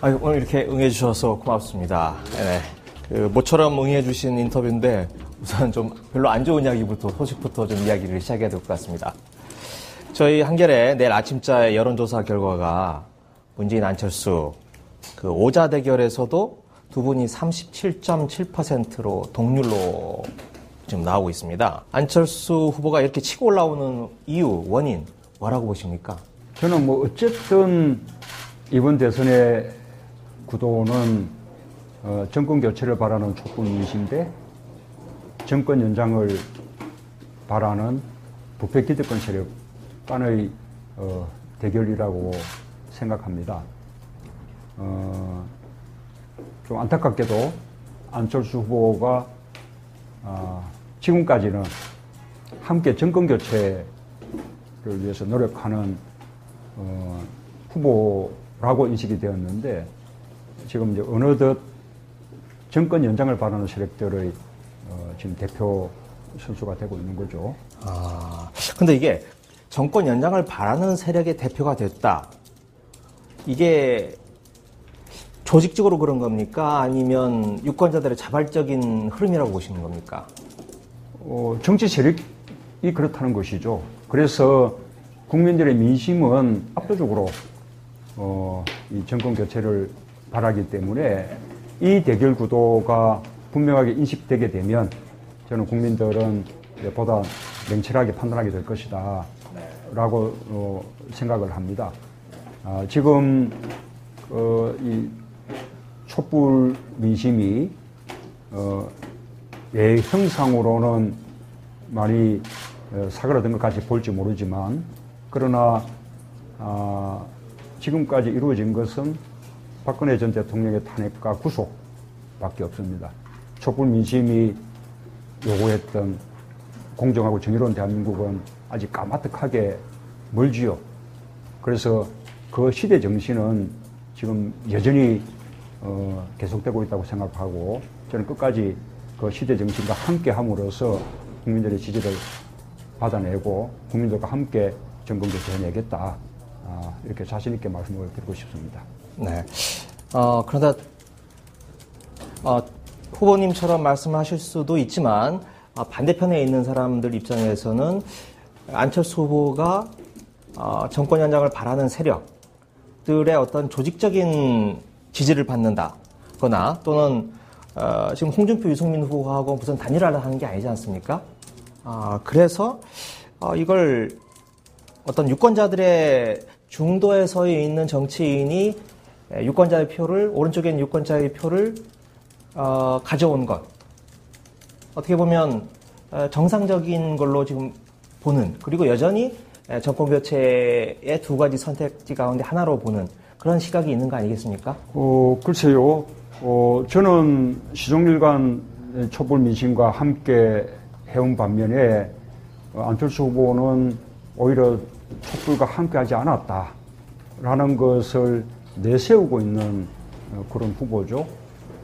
오늘 이렇게 응해주셔서 고맙습니다. 네. 모처럼 응해주신 인터뷰인데 우선 좀 별로 안 좋은 이야기부터, 소식부터 좀 이야기를 시작해야 될 것 같습니다. 저희 한겨레 내일 아침자의 여론조사 결과가 문재인 안철수 그 오자 대결에서도 두 분이 37.7%로 동률로 지금 나오고 있습니다. 안철수 후보가 이렇게 치고 올라오는 이유, 원인 뭐라고 보십니까? 저는 어쨌든 이번 대선의 구도는 정권 교체를 바라는 촛불 민심대 정권 연장을 바라는 부패 기득권 세력 간의 대결이라고 생각합니다. 좀 안타깝게도 안철수 후보가 지금까지는 함께 정권 교체를 위해서 노력하는 후보라고 인식이 되었는데 지금 이제 어느덧 정권 연장을 바라는 세력들의 지금 대표 선수가 되고 있는 거죠. 근데 이게 정권 연장을 바라는 세력의 대표가 됐다. 이게 조직적으로 그런 겁니까? 아니면 유권자들의 자발적인 흐름이라고 보시는 겁니까? 정치 세력이 그렇다는 것이죠. 그래서 국민들의 민심은 압도적으로 이 정권 교체를 바라기 때문에 이 대결 구도가 분명하게 인식되게 되면 저는 국민들은 보다 냉철하게 판단하게 될 것이다 라고 생각을 합니다. 지금 이 촛불 민심이 예형상으로는 많이 사그라든 것까지 볼지 모르지만 그러나 지금까지 이루어진 것은 박근혜 전 대통령의 탄핵과 구속밖에 없습니다. 촛불 민심이 요구했던 공정하고 정의로운 대한민국은 아직 까마득하게 멀지요. 그래서 그 시대 정신은 지금 여전히 계속되고 있다고 생각하고 저는 끝까지 그 시대 정신과 함께 함으로써 국민들의 지지를 받아내고 국민들과 함께 정권 교체해내겠다. 이렇게 자신 있게 말씀을 드리고 싶습니다. 네. 그러다 후보님처럼 말씀하실 수도 있지만 반대편에 있는 사람들 입장에서는 안철수 후보가 정권 연장을 바라는 세력들의 어떤 조직적인 지지를 받는다거나 또는 지금 홍준표, 유승민 후보하고 무슨 단일화를 하는 게 아니지 않습니까? 그래서 이걸 어떤 유권자들의 중도에 서 있는 정치인이 유권자의 표를, 오른쪽에 있는 유권자의 표를 가져온 것. 어떻게 보면 정상적인 걸로 지금 보는, 그리고 여전히 정권 교체의 두 가지 선택지 가운데 하나로 보는 그런 시각이 있는 거 아니겠습니까? 글쎄요. 저는 시종일관 촛불 민심과 함께 해온 반면에 안철수 후보는 오히려 촛불과 함께하지 않았다라는 것을 내세우고 있는 그런 후보죠.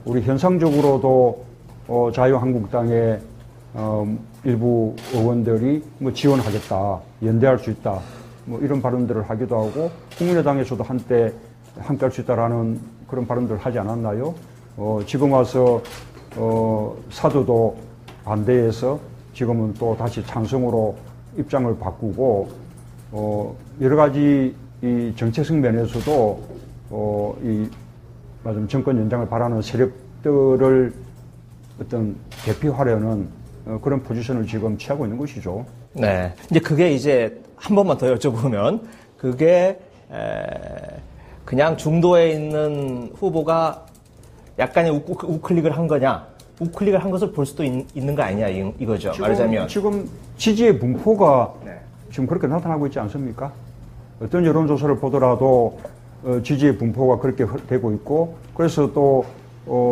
우리 현상적으로도 자유한국당의 일부 의원들이 지원하겠다, 연대할 수 있다, 이런 발언들을 하기도 하고 국민의당에서도 한때 함께할 수 있다라는 그런 발언들을 하지 않았나요? 지금 와서 사도도 반대해서 지금은 또 다시 찬성으로 입장을 바꾸고 여러 가지 이 정책적 면에서도 이 정권 연장을 바라는 세력들을 어떤 대표하려는 그런 포지션을 지금 취하고 있는 것이죠. 네. 이제 그게 이제 한 번만 더 여쭤보면 그게 그냥 중도에 있는 후보가 약간의 우클릭을 한 거냐, 우클릭을 한 것을 볼 수도 있는 거 아니냐 이거죠. 말하자면 지금 지지의 분포가 지금 그렇게 나타나고 있지 않습니까? 어떤 여론조사를 보더라도 지지의 분포가 그렇게 되고 있고, 그래서 또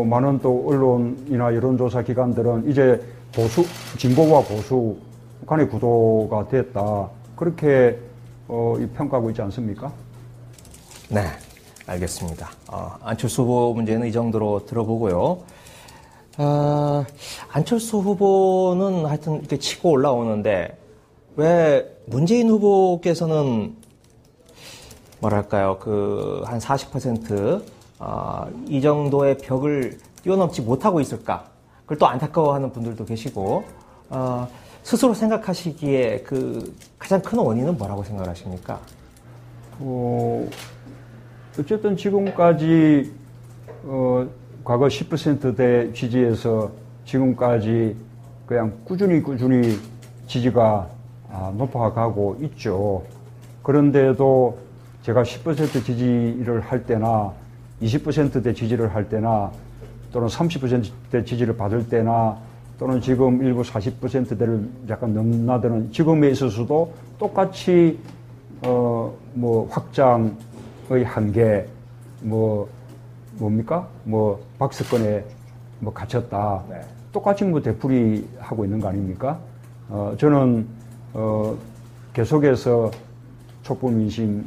많은 또 언론이나 여론조사 기관들은 이제 진보와 보수 간의 구도가 됐다, 그렇게 평가하고 있지 않습니까? 네, 알겠습니다. 안철수 후보 문제는 이 정도로 들어보고요. 안철수 후보는 하여튼 이렇게 치고 올라오는데 왜 문재인 후보께서는 뭐랄까요, 한 40% 이 정도의 벽을 뛰어넘지 못하고 있을까? 그걸 또 안타까워하는 분들도 계시고 스스로 생각하시기에 그 가장 큰 원인은 뭐라고 생각하십니까? 어쨌든 지금까지 과거 10%대 지지에서 지금까지 그냥 꾸준히 지지가 높아가고 있죠. 그런데도 제가 10% 지지를 할 때나 20%대 지지를 할 때나 또는 30%대 지지를 받을 때나 또는 지금 일부 40%대를 약간 넘나드는 지금에 있어서도 똑같이 확장의 한계, 뭡니까? 박스권에 갇혔다. 네. 똑같이 되풀이하고 있는 거 아닙니까? 저는, 계속해서 촛불 민심,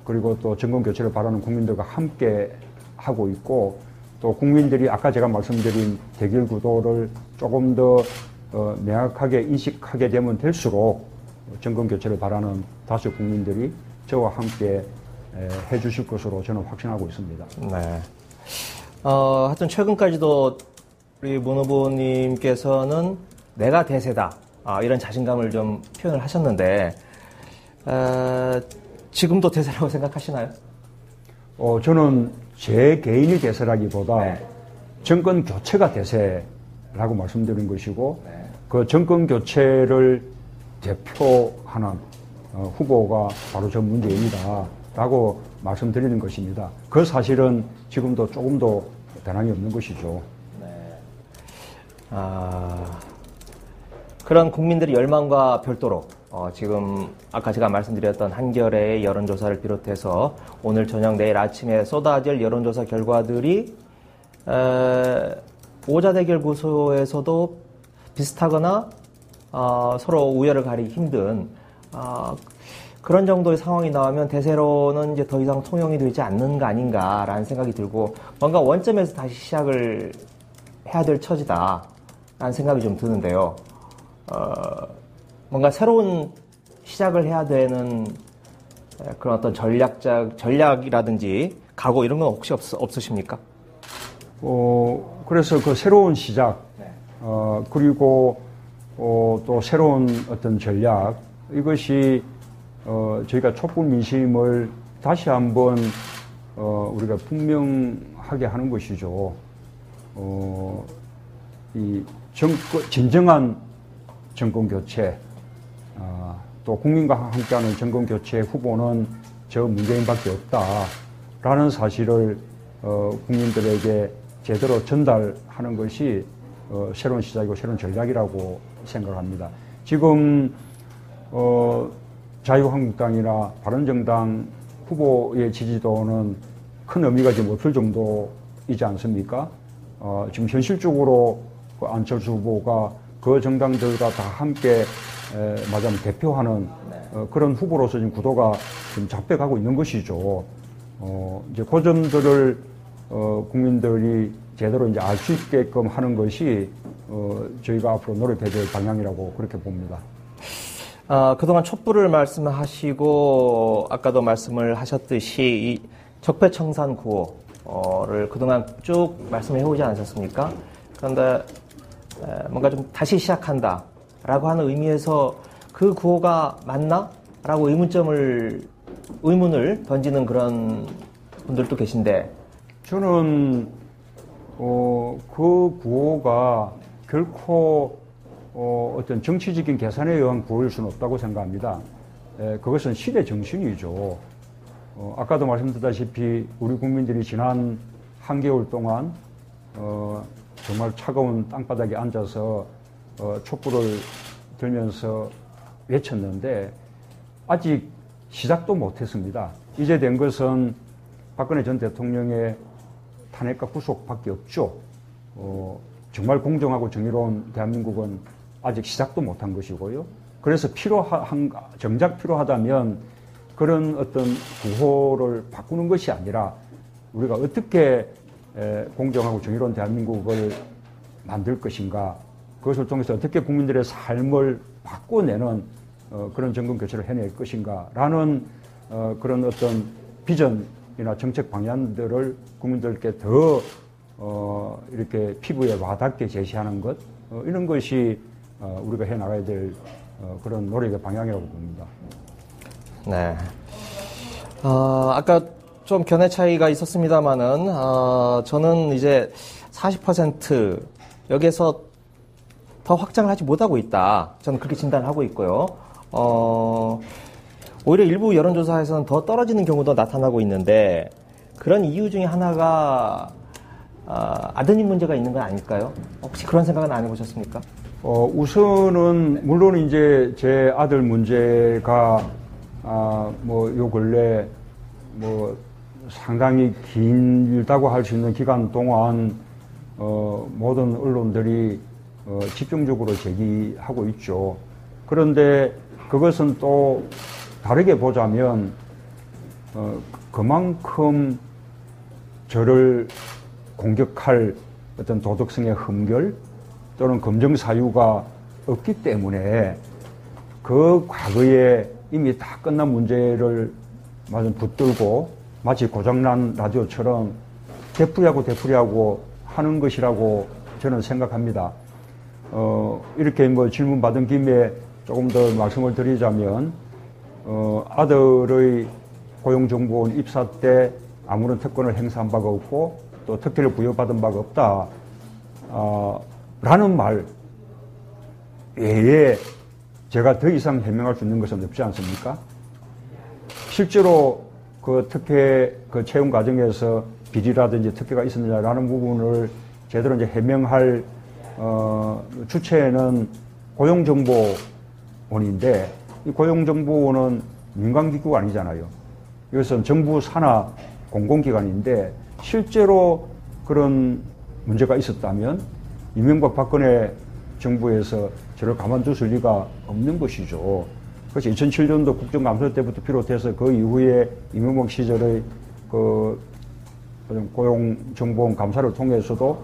그리고 또 정권 교체를 바라는 국민들과 함께 하고 있고, 또 국민들이 아까 제가 말씀드린 대결 구도를 조금 더 명확하게 인식하게 되면 될수록 정권 교체를 바라는 다수 국민들이 저와 함께 해주실 것으로 저는 확신하고 있습니다. 네. 하여튼 최근까지도 우리 문 후보님께서는 내가 대세다 이런 자신감을 좀 표현을 하셨는데 지금도 대세라고 생각하시나요? 저는 제 개인이 대세라기보다 네. 정권 교체가 대세라고 말씀드린 것이고 네. 그 정권 교체를 대표하는 후보가 바로 저 문재인이다 라고 말씀드리는 것입니다. 그 사실은 지금도 조금도 변함이 없는 것이죠. 네. 그런 국민들의 열망과 별도로 지금 아까 제가 말씀드렸던 한겨레의 여론조사를 비롯해서 오늘 저녁 내일 아침에 쏟아질 여론조사 결과들이 오자대결 구도에서도 비슷하거나 서로 우열을 가리기 힘든 그런 정도의 상황이 나오면 대세로는 이제 더 이상 통용이 되지 않는 거 아닌가라는 생각이 들고 뭔가 원점에서 다시 시작을 해야 될 처지다라는 생각이 좀 드는데요. 뭔가 새로운 시작을 해야 되는 그런 어떤 전략이라든지 각오 이런 건 혹시 없으십니까? 그래서 그 새로운 시작, 네. 그리고 또 새로운 어떤 전략, 이것이 저희가 촛불 민심을 다시 한번 우리가 분명하게 하는 것이죠. 이 진정한 정권 교체, 또 국민과 함께하는 정권 교체 후보는 저 문재인밖에 없다라는 사실을 국민들에게 제대로 전달하는 것이 새로운 시작이고 새로운 전략이라고 생각합니다. 지금 자유한국당이나 바른정당 후보의 지지도는 큰 의미가 지금 없을 정도이지 않습니까? 지금 현실적으로 그 안철수 후보가 그 정당들과 다 함께 말하자면 대표하는 그런 후보로서 지금 구도가 지금 잡혀가고 있는 것이죠. 이제 그 점들을 국민들이 제대로 이제 알 수 있게끔 하는 것이 저희가 앞으로 노력해야 될 방향이라고 그렇게 봅니다. 그동안 촛불을 말씀하시고 아까도 말씀을 하셨듯이 이 적폐청산 구호를 그동안 쭉 말씀해 오지 않으셨습니까? 그런데 뭔가 좀 다시 시작한다라고 하는 의미에서 그 구호가 맞나? 라고 의문을 던지는 그런 분들도 계신데 저는 그 구호가 결코 어떤 정치적인 계산에 의한 구호일 수는 없다고 생각합니다. 그것은 시대 정신이죠. 아까도 말씀드렸다시피 우리 국민들이 지난 한개월 동안 정말 차가운 땅바닥에 앉아서 촛불을 들면서 외쳤는데 아직 시작도 못했습니다. 이제 된 것은 박근혜 전 대통령의 탄핵과 구속밖에 없죠. 정말 공정하고 정의로운 대한민국은 아직 시작도 못한 것이고요. 그래서 정작 필요하다면 그런 어떤 구호를 바꾸는 것이 아니라 우리가 어떻게 공정하고 정의로운 대한민국을 만들 것인가, 그것을 통해서 어떻게 국민들의 삶을 바꿔내는 그런 정권 교체를 해낼 것인가라는 그런 어떤 비전 정책이나 정책 방향들을 국민들께 더 이렇게 피부에 와닿게 제시하는 것, 이런 것이 우리가 해 나가야 될 그런 노력의 방향이라고 봅니다. 네. 아까 좀 견해 차이가 있었습니다만은, 저는 이제 40% 여기에서 더 확장을 하지 못하고 있다. 저는 그렇게 진단하고 있고요. 오히려 일부 여론조사에서는 더 떨어지는 경우도 나타나고 있는데, 그런 이유 중에 하나가 아드님 문제가 있는 건 아닐까요? 혹시 그런 생각은 안 해보셨습니까? 우선은 물론 이제 제 아들 문제가 뭐 요 근래 뭐 상당히 길다고 할 수 있는 기간 동안 모든 언론들이 집중적으로 제기하고 있죠. 그런데 그것은 또 다르게 보자면 그만큼 저를 공격할 어떤 도덕성의 흠결 또는 검증 사유가 없기 때문에 그 과거에 이미 다 끝난 문제를 마치 붙들고 마치 고장난 라디오처럼 되풀이하고 하는 것이라고 저는 생각합니다. 이렇게 뭐 질문 받은 김에 조금 더 말씀을 드리자면, 아들의 고용정보원 입사 때 아무런 특권을 행사한 바가 없고 또 특혜를 부여받은 바가 없다. 라는 말 외에 제가 더 이상 해명할 수 있는 것은 없지 않습니까? 실제로 그 특혜, 그 채용 과정에서 비리라든지 특혜가 있었느냐라는 부분을 제대로 이제 해명할, 주체는 고용정보원인데, 이 고용정보원은 민간기구가 아니잖아요. 이것은 정부 산하 공공기관인데, 실제로 그런 문제가 있었다면, 이명박 박근혜 정부에서 저를 가만두실 리가 없는 것이죠. 그래서 2007년도 국정감사 때부터 비롯해서 그 이후에 이명박 시절의 그 고용정보원 감사를 통해서도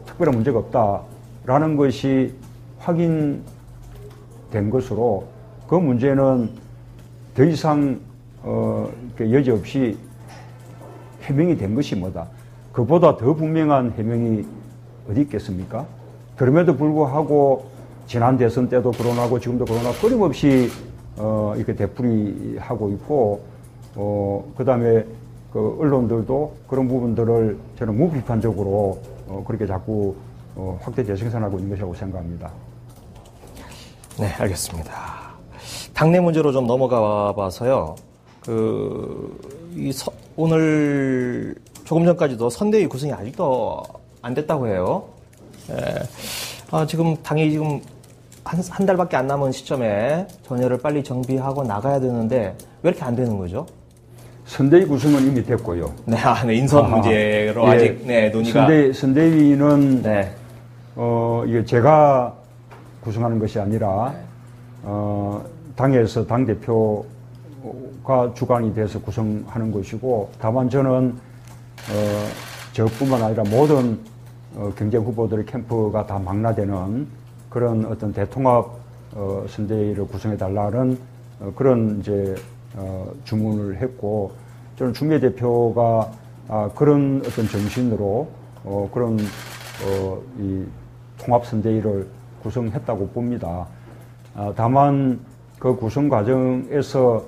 특별한 문제가 없다라는 것이 확인된 것으로 그 문제는 더 이상 여지없이 해명이 된 것이 뭐다. 그보다 더 분명한 해명이 어디 있겠습니까? 그럼에도 불구하고 지난 대선 때도 거론하고 지금도 거론하고 끊임없이 이렇게 되풀이하고 있고, 그 다음에 그 언론들도 그런 부분들을 저는 무비판적으로 그렇게 자꾸 확대 재생산하고 있는 것이라고 생각합니다. 네, 알겠습니다. 당내 문제로 좀 넘어가 봐서요. 오늘 조금 전까지도 선대위 구성이 아직도 안 됐다고 해요. 지금 당이 지금 한 달밖에 안 남은 시점에 전열을 빨리 정비하고 나가야 되는데 왜 이렇게 안 되는 거죠? 선대위 구성은 이미 됐고요. 네, 인선 문제로 아직 논의가. 선대위는 이게 제가 구성하는 것이 아니라 당에서 당 대표가 주관이 돼서 구성하는 것이고, 다만 저는 저뿐만 아니라 모든 경쟁 후보들의 캠프가 다 망라되는 그런 어떤 대통합 선대위를 구성해 달라는 그런 이제 주문을 했고, 저는 추미애 대표가 그런 어떤 정신으로 그런 이 통합 선대위를 구성했다고 봅니다. 다만 그 구성 과정에서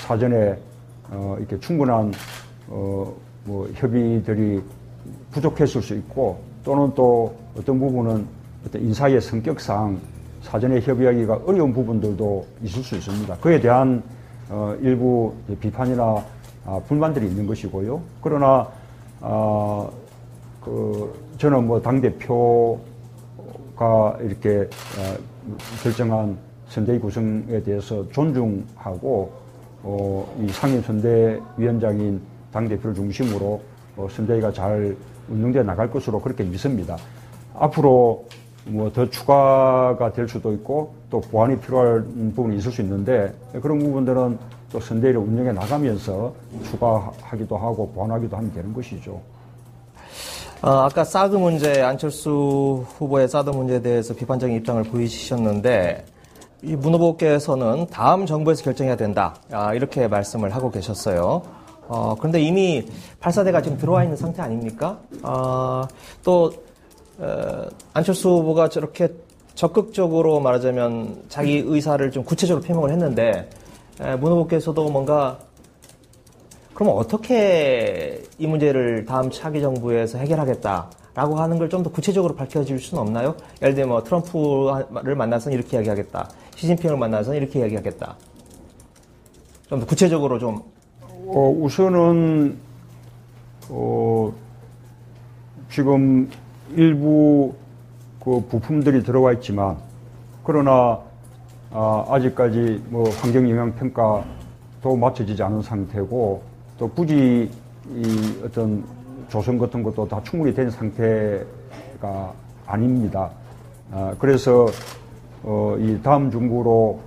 사전에 이렇게 충분한 뭐 협의들이 부족했을 수 있고, 또는 또 어떤 부분은 어떤 인사의 성격상 사전에 협의하기가 어려운 부분들도 있을 수 있습니다. 그에 대한 일부 비판이나 불만들이 있는 것이고요. 그러나 저는 뭐 당대표가 이렇게 결정한 선대위 구성에 대해서 존중하고, 이 상임선대위원장인 당대표를 중심으로 선대위가 잘 운영되어 나갈 것으로 그렇게 믿습니다. 앞으로 뭐 더 추가가 될 수도 있고 또 보완이 필요한 부분이 있을 수 있는데, 그런 부분들은 또 선대위를 운영해 나가면서 추가하기도 하고 보완하기도 하면 되는 것이죠. 아까 사드 문제, 안철수 후보의 사드 문제에 대해서 비판적인 입장을 보이셨는데, 이 문 후보께서는 다음 정부에서 결정해야 된다, 이렇게 말씀을 하고 계셨어요. 그런데 이미 발사대가 지금 들어와 있는 상태 아닙니까? 안철수 후보가 저렇게 적극적으로 말하자면 자기 의사를 좀 구체적으로 표명을 했는데, 문 후보께서도 뭔가, 그러면 어떻게 이 문제를 다음 차기 정부에서 해결하겠다라고 하는 걸 좀 더 구체적으로 밝혀질 수는 없나요? 예를 들면 뭐 트럼프를 만나서는 이렇게 이야기하겠다. 시진핑을 만나서는 이렇게 이야기하겠다. 좀 더 구체적으로 좀. 우선은, 지금 일부 그 부품들이 들어와 있지만, 그러나, 아직까지 뭐 환경영향평가도 맞춰지지 않은 상태고, 또 굳이 이 어떤 조성 같은 것도 다 충분히 된 상태가 아닙니다. 그래서, 이 다음 정부로,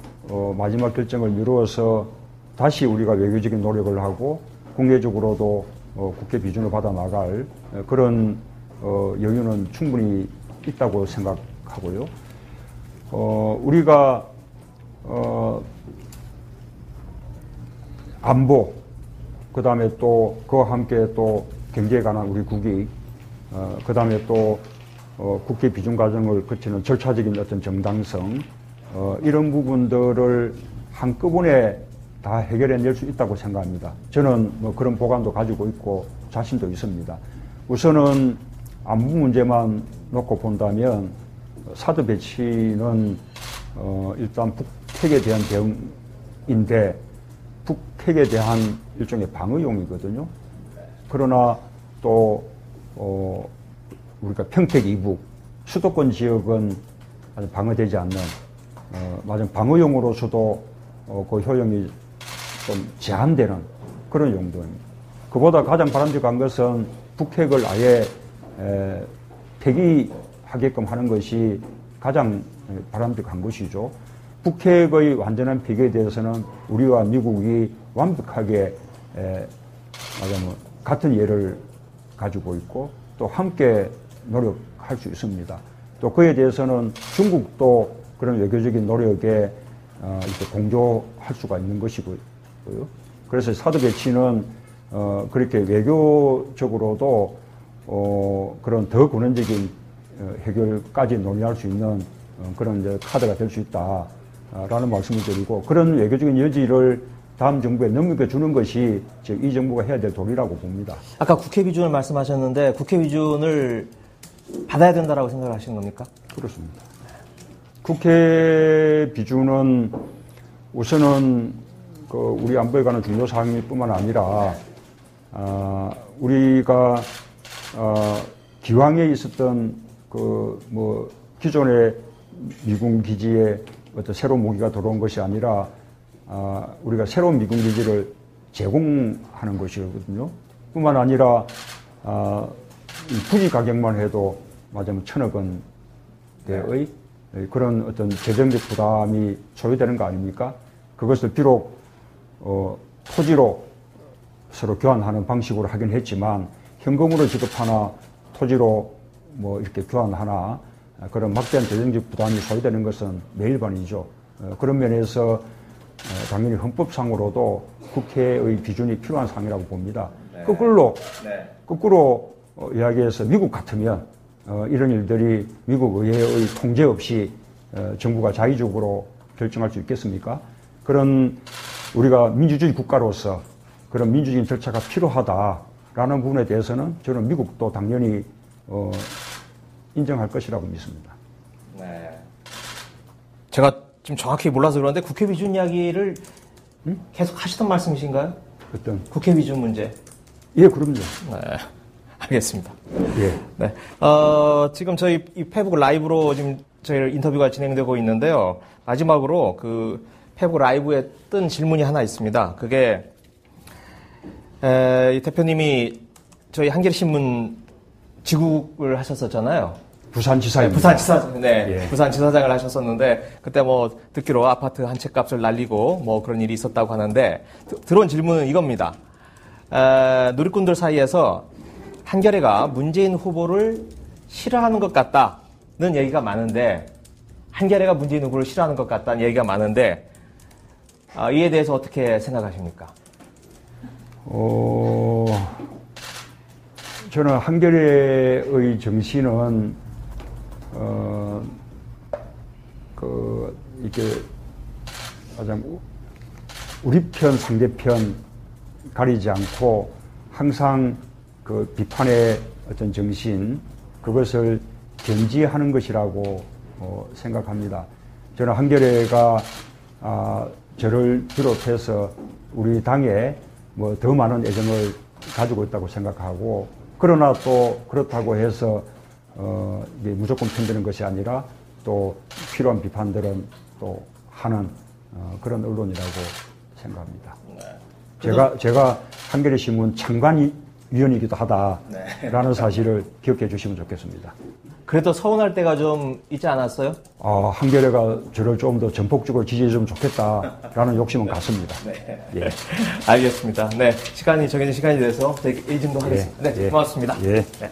마지막 결정을 미루어서 다시 우리가 외교적인 노력을 하고 국내적으로도 국회 비준을 받아 나갈 그런 여유는 충분히 있다고 생각하고요. 우리가 안보, 그 다음에 또 그와 함께 또 경제에 관한 우리 국익, 그 다음에 또 국회 비준 과정을 거치는 절차적인 어떤 정당성, 이런 부분들을 한꺼번에 다 해결해낼 수 있다고 생각합니다. 저는 뭐 그런 보관도 가지고 있고 자신도 있습니다. 우선은 안보 문제만 놓고 본다면 사드 배치는 일단 북핵에 대한 대응인데 북핵에 대한 일종의 방어용이거든요. 그러나 또 우리가 평택 이북 수도권 지역은 아직 방어되지 않는 방어용으로서도 그 효용이 좀 제한되는 그런 용도입니다. 그보다 가장 바람직한 것은 북핵을 아예 폐기하게끔 하는 것이 가장 바람직한 것이죠. 북핵의 완전한 폐기에 대해서는 우리와 미국이 완벽하게 말하자면 같은 예를 가지고 있고 또 함께 노력할 수 있습니다. 또 그에 대해서는 중국도 그런 외교적인 노력에 이렇게 공조할 수가 있는 것이고요. 그래서 사드 배치는 그렇게 외교적으로도 그런 더 근원적인 해결까지 논의할 수 있는 그런 이제 카드가 될 수 있다라는 말씀을 드리고 그런 외교적인 여지를 다음 정부에 넘겨주는 것이 이 정부가 해야 될 도리라고 봅니다. 아까 국회 비준을 말씀하셨는데 국회 비준을 받아야 된다라고 생각을 하시는 겁니까? 그렇습니다. 국회 비준은 우선은 그 우리 안보에 관한 중요 사항일 뿐만 아니라 우리가 기왕에 있었던 그 뭐 기존의 미군 기지에 어떤 새로운 무기가 들어온 것이 아니라 우리가 새로운 미군 기지를 제공하는 것이거든요. 뿐만 아니라 부지 가격만 해도 맞으면 1,000억 원대의 그런 어떤 재정적 부담이 소요되는 거 아닙니까? 그것을 비록 토지로 서로 교환하는 방식으로 하긴 했지만 현금으로 지급하나 토지로 뭐 이렇게 교환하나 그런 막대한 재정적 부담이 소요되는 것은 매일반이죠. 그런 면에서 당연히 헌법상으로도 국회의 비준이 필요한 사항이라고 봅니다. 네. 거꾸로 이야기해서 미국 같으면 이런 일들이 미국 의회의 통제 없이 정부가 자의적으로 결정할 수 있겠습니까? 그런 우리가 민주주의 국가로서 그런 민주적인 절차가 필요하다라는 부분에 대해서는 저는 미국도 당연히 인정할 것이라고 믿습니다. 네. 제가 지금 정확히 몰라서 그런데 국회 비준 이야기를 계속 하시던 말씀이신가요? 어떤? 국회 비준 문제. 예, 그럼요. 네. 알겠습니다. 예. 네. 지금 저희 이 페북 라이브로 지금 저희 인터뷰가 진행되고 있는데요. 마지막으로 그 페북 라이브에 뜬 질문이 하나 있습니다. 그게, 이 대표님이 저희 한겨레신문 지국을 하셨었잖아요. 부산지사입니다. 부산지사, 네. 예. 부산지사장을 하셨었는데, 그때 뭐, 듣기로 아파트 한 채 값을 날리고, 뭐 그런 일이 있었다고 하는데, 들어온 질문은 이겁니다. 누리꾼들 사이에서 한겨레가 문재인 후보를 싫어하는 것 같다는 얘기가 많은데, 한겨레가 문재인 후보를 싫어하는 것 같다는 얘기가 많은데, 이에 대해서 어떻게 생각하십니까? 저는 한겨레의 정신은 이렇게 가장 우리 편 상대편 가리지 않고 항상 그 비판의 어떤 정신 그것을 견지하는 것이라고 생각합니다. 저는 한겨레가 저를 비롯해서 우리 당에 뭐 더 많은 애정을 가지고 있다고 생각하고, 그러나 또 그렇다고 해서 이게 무조건 편드는 것이 아니라 또 필요한 비판들은 또 하는 그런 언론이라고 생각합니다. 제가 한겨레 신문 창관위원이기도 하다라는 사실을 기억해 주시면 좋겠습니다. 그래도 서운할 때가 좀 있지 않았어요? 한겨레가 저를 좀 더 전폭적으로 지지해주면 좋겠다라는 욕심은 같습니다. 네. 예. 알겠습니다. 네. 시간이 정해진 시간이 돼서 저희 이 정도 하겠습니다. 네. 고맙습니다. 예. 네.